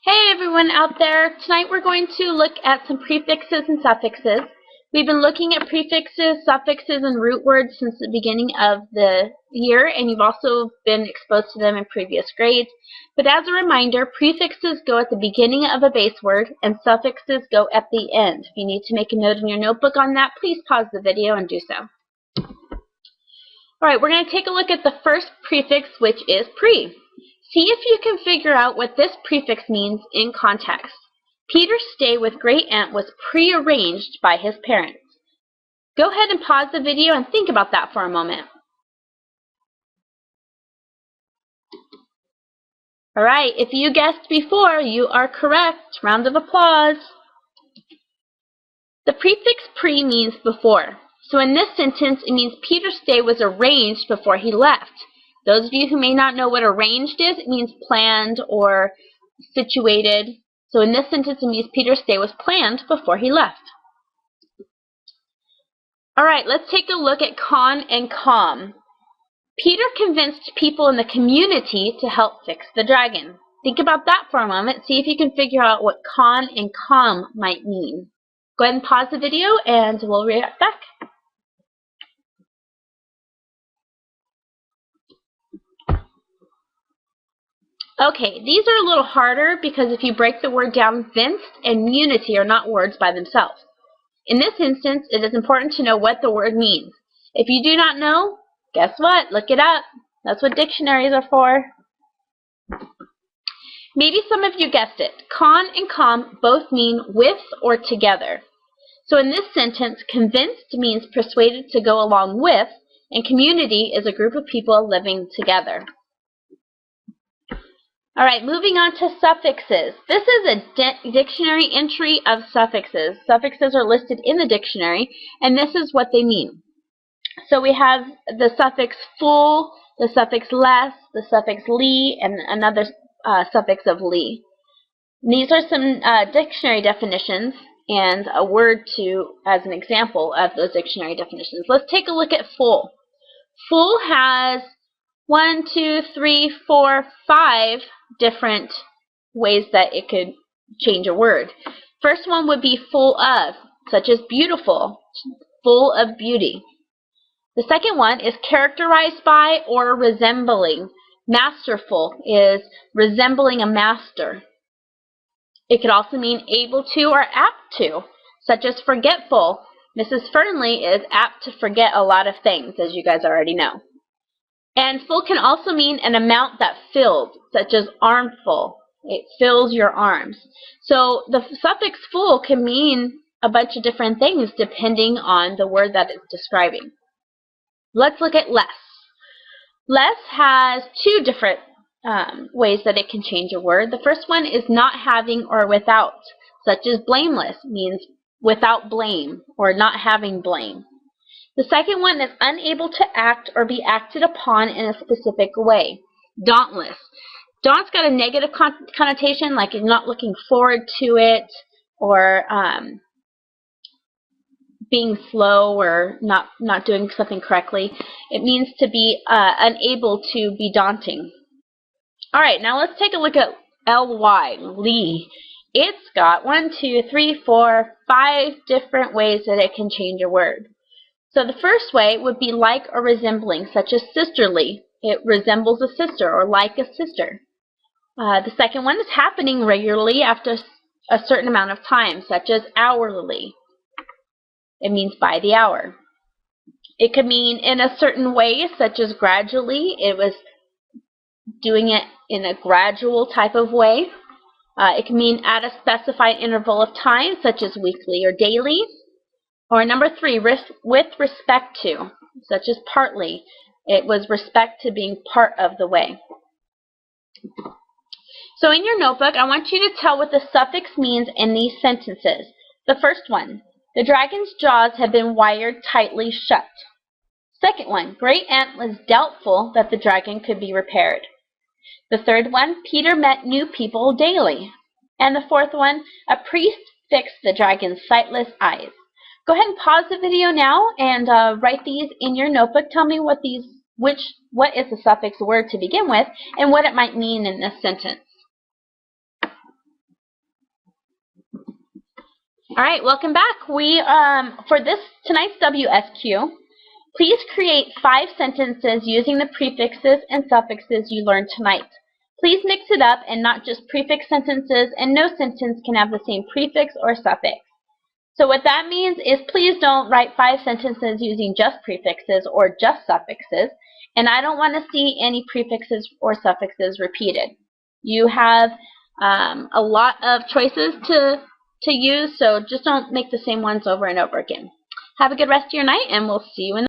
Hey everyone out there! Tonight we're going to look at some prefixes and suffixes. We've been looking at prefixes, suffixes, and root words since the beginning of the year, and you've also been exposed to them in previous grades. But as a reminder, prefixes go at the beginning of a base word, and suffixes go at the end. If you need to make a note in your notebook on that, please pause the video and do so. Alright, we're going to take a look at the first prefix, which is pre. See if you can figure out what this prefix means in context. Peter's stay with Great Aunt was prearranged by his parents. Go ahead and pause the video and think about that for a moment. Alright, if you guessed before, you are correct. Round of applause. The prefix pre means before. So in this sentence, it means Peter's stay was arranged before he left. Those of you who may not know what arranged is, it means planned or situated. So in this sentence, it means Peter's stay was planned before he left. Alright, let's take a look at con and com. Peter convinced people in the community to help fix the dragon. Think about that for a moment. See if you can figure out what con and com might mean. Go ahead and pause the video and we'll react back. Okay, these are a little harder because if you break the word down, vinced and munity are not words by themselves. In this instance, it is important to know what the word means. If you do not know, guess what? Look it up. That's what dictionaries are for. Maybe some of you guessed it. Con and com both mean with or together. So in this sentence, convinced means persuaded to go along with, and community is a group of people living together. Alright, moving on to suffixes. This is a dictionary entry of suffixes. Suffixes are listed in the dictionary, and this is what they mean. So we have the suffix full, the suffix less, the suffix ly, and another suffix of ly. These are some dictionary definitions and a word as an example of those dictionary definitions. Let's take a look at full. Full has 1, 2, 3, 4, 5 different ways that it could change a word. First one would be full of, such as beautiful, full of beauty. The second one is characterized by or resembling. Masterful is resembling a master. It could also mean able to or apt to, such as forgetful. Mrs. Fernley is apt to forget a lot of things, as you guys already know. And full can also mean an amount that filled, such as armful. It fills your arms. So the suffix full can mean a bunch of different things depending on the word that it's describing. Let's look at less. Less has two different ways that it can change a word. The first one is not having or without, such as blameless means without blame or not having blame. The second one is unable to act or be acted upon in a specific way. Dauntless. Daunt's got a negative connotation, like you're not looking forward to it, or being slow or not doing something correctly. It means to be unable to be daunting. Alright, now let's take a look at ly, ly. It's got 1, 2, 3, 4, 5 different ways that it can change a word. So the first way would be like or resembling, such as sisterly. It resembles a sister or like a sister. The second one is happening regularly after a certain amount of time, such as hourly. It means by the hour. It could mean in a certain way, such as gradually. It was doing it in a gradual type of way. It can mean at a specified interval of time, such as weekly or daily. Or number 3, with respect to, such as partly. It was respect to being part of the way. So in your notebook, I want you to tell what the suffix means in these sentences. The first one, the dragon's jaws had been wired tightly shut. Second one, Great Aunt was doubtful that the dragon could be repaired. The third one, Peter met new people daily. And the fourth one, a priest fixed the dragon's sightless eyes. Go ahead and pause the video now and write these in your notebook. Tell me what is the suffix word to begin with and what it might mean in this sentence. All right, welcome back. We for tonight's WSQ, please create 5 sentences using the prefixes and suffixes you learned tonight. Please mix it up and not just prefix sentences, and no sentence can have the same prefix or suffix. So what that means is please don't write 5 sentences using just prefixes or just suffixes, and I don't want to see any prefixes or suffixes repeated. You have a lot of choices to use, so just don't make the same ones over and over again. Have a good rest of your night, and we'll see you in the